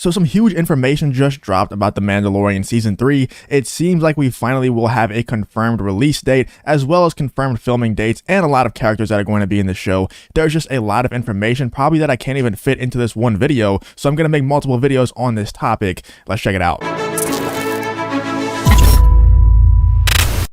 So some huge information just dropped about The Mandalorian Season 3. It seems like we finally will have a confirmed release date, as well as confirmed filming dates, and a lot of characters that are going to be in the show. There's just a lot of information, probably that I can't even fit into this one video, so I'm going to make multiple videos on this topic. Let's check it out.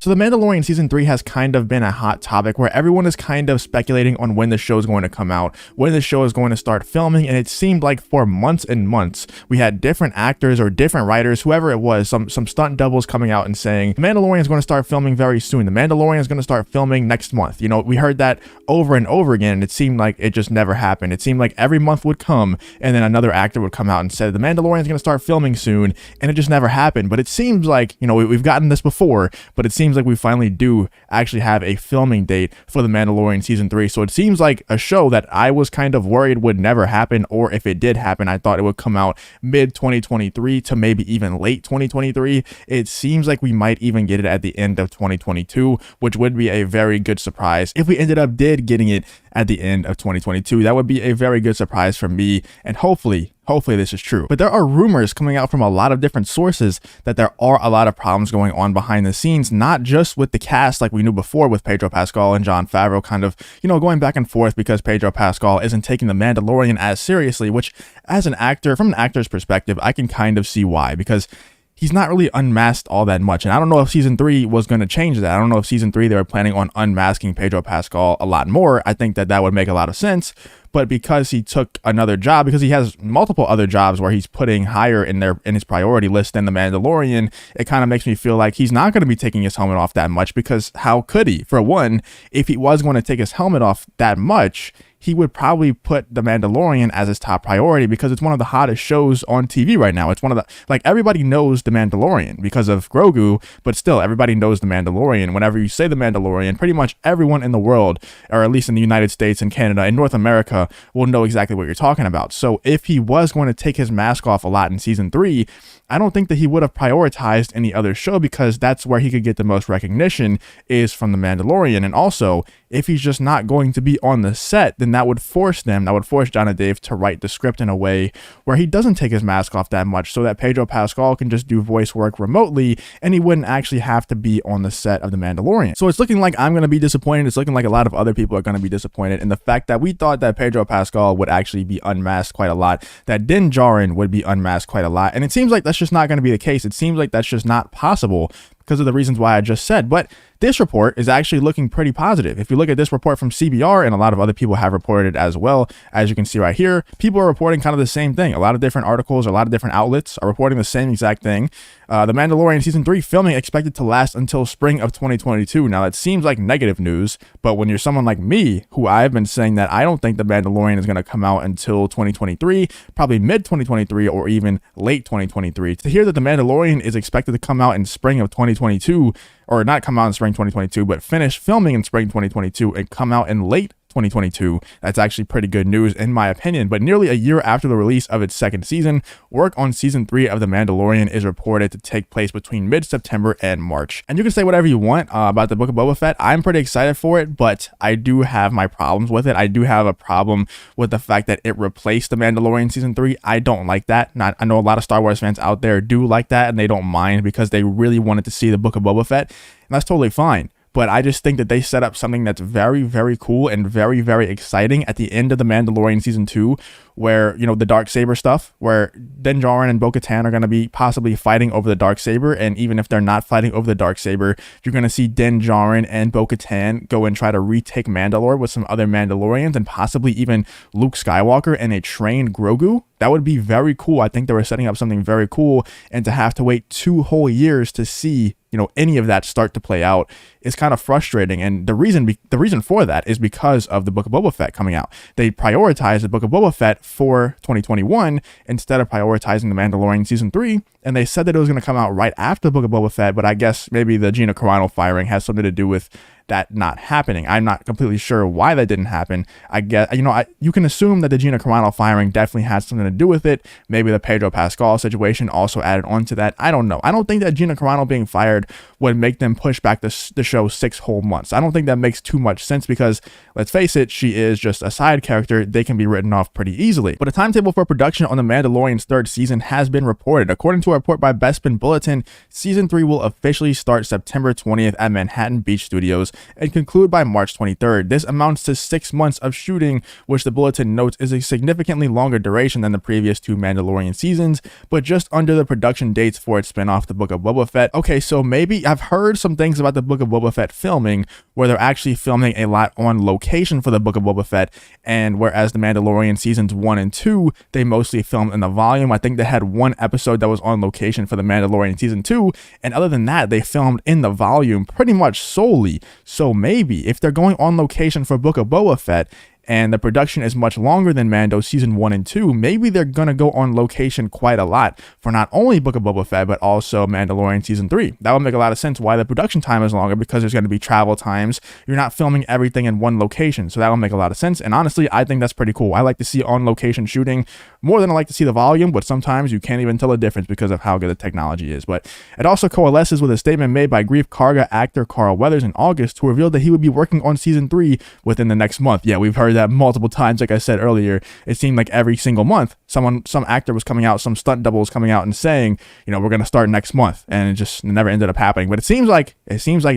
So The Mandalorian Season 3 has kind of been a hot topic where everyone is kind of speculating on when the show is going to come out, when the show is going to start filming, and it seemed like for months and months, we had different actors or different writers, whoever it was, some stunt doubles coming out and saying, The Mandalorian is going to start filming very soon. The Mandalorian is going to start filming next month. You know, we heard that over and over again, and it seemed like it just never happened. It seemed like every month would come, and then another actor would come out and say, The Mandalorian is going to start filming soon, and it just never happened. But it seems like, you know, we've gotten this before, but it seems like we finally do actually have a filming date for The Mandalorian Season 3. So it seems like a show that I was kind of worried would never happen, or if it did happen, I thought it would come out mid-2023 to maybe even late 2023. It seems like we might even get it at the end of 2022, which would be a very good surprise. If we ended up getting it at the end of 2022, that would be a very good surprise for me, and hopefully this is true. But there are rumors coming out from a lot of different sources that there are a lot of problems going on behind the scenes, not just with the cast like we knew before with Pedro Pascal and Jon Favreau kind of, you know, going back and forth because Pedro Pascal isn't taking The Mandalorian as seriously, which as an actor, from an actor's perspective, I can kind of see why, because he's not really unmasked all that much. And I don't know if Season 3 was going to change that. I don't know if Season 3 they were planning on unmasking Pedro Pascal a lot more. I think that would make a lot of sense. But because he took another job, because he has multiple other jobs where he's putting higher in his priority list than The Mandalorian, it kind of makes me feel like he's not going to be taking his helmet off that much, because how could he? For one, if he was going to take his helmet off that much, he would probably put The Mandalorian as his top priority, because it's one of the hottest shows on TV right now. It's one of the, like, everybody knows The Mandalorian because of Grogu, but still everybody knows The Mandalorian. Whenever you say The Mandalorian, pretty much everyone in the world, or at least in the United States and Canada and North America, will know exactly what you're talking about. So if he was going to take his mask off a lot in Season 3, I don't think that he would have prioritized any other show, because that's where he could get the most recognition, is from The Mandalorian. And also, if he's just not going to be on the set, then that would force Jon and Dave to write the script in a way where he doesn't take his mask off that much, so that Pedro Pascal can just do voice work remotely and he wouldn't actually have to be on the set of The Mandalorian. So it's looking like I'm going to be disappointed. It's looking like a lot of other people are going to be disappointed in the fact that we thought that Pedro Pascal would actually be unmasked quite a lot, that Din Djarin would be unmasked quite a lot, and it seems like that's just not going to be the case. It seems like that's just not possible because of the reasons why I just said. But this report is actually looking pretty positive. If you look at this report from CBR, and a lot of other people have reported as well, as you can see right here, people are reporting kind of the same thing. A lot of different articles, a lot of different outlets are reporting the same exact thing. The Mandalorian Season 3 filming expected to last until spring of 2022. Now, that seems like negative news, but when you're someone like me, who I've been saying that I don't think The Mandalorian is going to come out until 2023, probably mid-2023 or even late 2023, to hear that The Mandalorian is expected to come out in spring of 2022, or not come out in spring 2022, but finish filming in spring 2022 and come out in late 2022. That's actually pretty good news in my opinion. But nearly a year after the release of its second season, work on Season 3 of The Mandalorian is reported to take place between mid-September and March. And you can say whatever you want about the Book of Boba Fett. I'm pretty excited for it, but I do have my problems with it. I do have a problem with the fact that it replaced The Mandalorian Season 3. I don't like that. I know a lot of Star Wars fans out there do like that, and they don't mind because they really wanted to see the Book of Boba Fett, and that's totally fine. But I just think that they set up something that's very, very cool and very, very exciting at the end of The Mandalorian Season 2, where, you know, the Darksaber stuff, where Din Djarin and Bo-Katan are going to be possibly fighting over the Darksaber. And even if they're not fighting over the Darksaber, you're going to see Din Djarin and Bo-Katan go and try to retake Mandalore with some other Mandalorians, and possibly even Luke Skywalker and a trained Grogu. That would be very cool. I think they were setting up something very cool, and to have to wait 2 whole years to see, you know, any of that start to play out is kind of frustrating. And the reason for that is because of the Book of Boba Fett coming out. They prioritized the Book of Boba Fett for 2021 instead of prioritizing The Mandalorian Season 3, and they said that it was going to come out right after the Book of Boba Fett, but I guess maybe the Gina Carano firing has something to do with that not happening. I'm not completely sure why that didn't happen. I get, you can assume that the Gina Carano firing definitely had something to do with it. Maybe the Pedro Pascal situation also added on to that. I don't know. I don't think that Gina Carano being fired would make them push back the show 6 whole months. I don't think that makes too much sense because, let's face it, she is just a side character. They can be written off pretty easily. But a timetable for production on The Mandalorian's 3rd season has been reported. According to a report by Bespin Bulletin, season 3 will officially start September 20th at Manhattan Beach Studios and conclude by March 23rd. This amounts to 6 months of shooting, which the bulletin notes is a significantly longer duration than the previous 2 Mandalorian seasons, but just under the production dates for its spinoff, The Book of Boba Fett. Okay, so maybe I've heard some things about The Book of Boba Fett filming where they're actually filming a lot on location for The Book of Boba Fett, and whereas The Mandalorian seasons 1 and 2, they mostly filmed in the volume. I think they had one episode that was on location for The Mandalorian season 2, and other than that, they filmed in the volume pretty much solely. So maybe if they're going on location for Book of Boba Fett, and the production is much longer than Mando season 1 and 2, maybe they're gonna go on location quite a lot for not only Book of Boba Fett, but also Mandalorian season 3. That would make a lot of sense why the production time is longer, because there's gonna be travel times. You're not filming everything in one location, so that would make a lot of sense. And honestly, I think that's pretty cool. I like to see on location shooting more than I like to see the volume, but sometimes you can't even tell the difference because of how good the technology is. But it also coalesces with a statement made by Grief Karga actor Carl Weathers in August, who revealed that he would be working on season 3 within the next month. Yeah, we've heard that multiple times. Like I said earlier, it seemed like every single month some actor was coming out, some stunt double was coming out and saying, we're going to start next month, and it just never ended up happening. But it seems like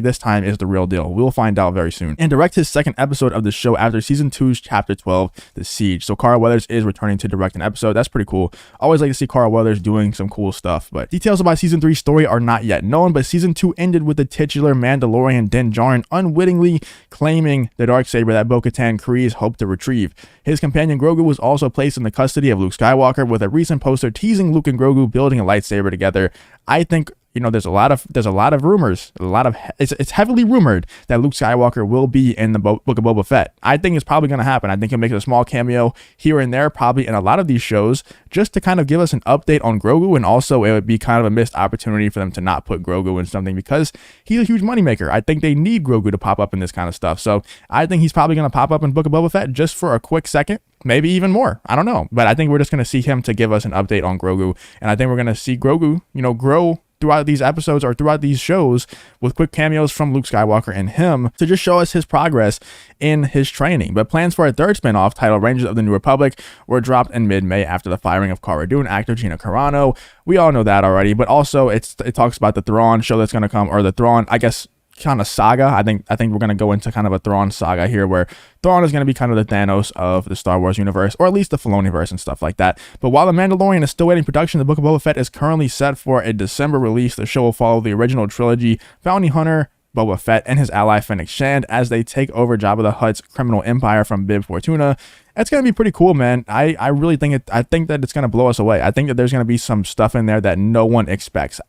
this time is the real deal. We'll find out very soon. And direct his 2nd episode of the show after season 2's chapter 12, The Siege. So Carl Weathers is returning to direct an episode. That's pretty cool. Always like to see Carl Weathers doing some cool stuff. But details about season 3's story are not yet known, but season 2 ended with the titular Mandalorian Din Djarin unwittingly claiming the darksaber that Bo-Katan Kryze hoped to retrieve. His companion Grogu was also placed in the custody of Luke Skywalker, with a recent poster teasing Luke and Grogu building a lightsaber together. I think there's a lot of rumors, it's heavily rumored that Luke Skywalker will be in the Book of Boba Fett. I think it's probably going to happen. I think he'll make a small cameo here and there, probably in a lot of these shows, just to kind of give us an update on Grogu. And also it would be kind of a missed opportunity for them to not put Grogu in something, because he's a huge moneymaker. I think they need Grogu to pop up in this kind of stuff. So I think he's probably going to pop up in Book of Boba Fett just for a quick second. Maybe even more. I don't know. But I think we're just going to see him to give us an update on Grogu. And I think we're going to see Grogu, grow throughout these episodes or throughout these shows with quick cameos from Luke Skywalker and him to just show us his progress in his training. But plans for a 3rd spinoff titled Rangers of the New Republic were dropped in mid-May after the firing of Cara Dune actor Gina Carano. We all know that already, but also it talks about the Thrawn show that's going to come, or the Thrawn, I guess, kind of saga. I think we're going to go into kind of a Thrawn saga here, where Thrawn is going to be kind of the Thanos of the Star Wars universe, or at least the Filoniverse and stuff like that. But while The Mandalorian is still waiting production, The Book of Boba Fett is currently set for a December release. The show will follow the original trilogy, Bounty Hunter, Boba Fett, and his ally Fennec Shand as they take over Jabba the Hutt's criminal empire from Bib Fortuna. It's going to be pretty cool, man. I really think I think that it's going to blow us away. I think that there's going to be some stuff in there that no one expects.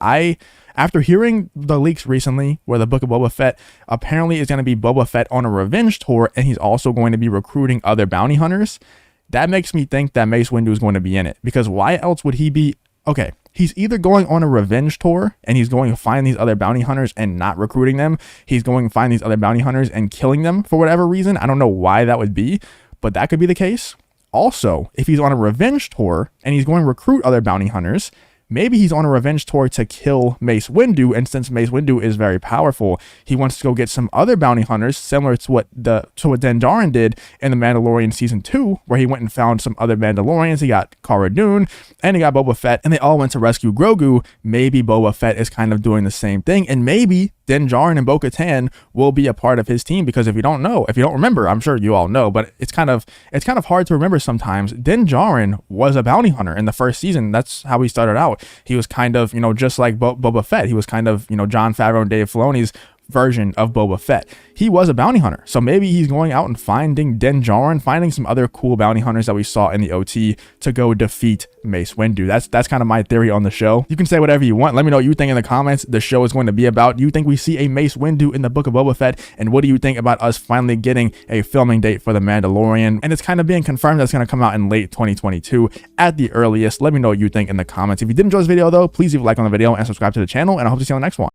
After hearing the leaks recently where the Book of Boba Fett apparently is going to be Boba Fett on a revenge tour, and he's also going to be recruiting other bounty hunters, that makes me think that Mace Windu is going to be in it. Because why else would he be? Okay, he's either going on a revenge tour and he's going to find these other bounty hunters and not recruiting them. He's going to find these other bounty hunters and killing them for whatever reason. I don't know why that would be, but that could be the case. Also, if he's on a revenge tour and he's going to recruit other bounty hunters, maybe he's on a revenge tour to kill Mace Windu, and since Mace Windu is very powerful, he wants to go get some other bounty hunters, similar to what Din Djarin did in The Mandalorian Season 2, where he went and found some other Mandalorians. He got Cara Dune, and he got Boba Fett, and they all went to rescue Grogu. Maybe Boba Fett is kind of doing the same thing, and maybe Din Djarin and Bo-Katan will be a part of his team, because if you don't remember, I'm sure you all know, but it's kind of hard to remember sometimes. Din Djarin was a bounty hunter in the first season. That's how he started out. He was kind of, just like Boba Fett. He was kind of, Jon Favreau and Dave Filoni's version of Boba Fett. He was a bounty hunter. So maybe he's going out and finding Din Djarin, finding some other cool bounty hunters that we saw in the OT to go defeat Mace Windu. That's kind of my theory on the show. You can say whatever you want. Let me know what you think in the comments the show is going to be about. Do you think we see a Mace Windu in the Book of Boba Fett? And what do you think about us finally getting a filming date for The Mandalorian? And it's kind of being confirmed that's going to come out in late 2022 at the earliest. Let me know what you think in the comments. If you did enjoy this video though, please leave a like on the video and subscribe to the channel, and I hope to see you on the next one.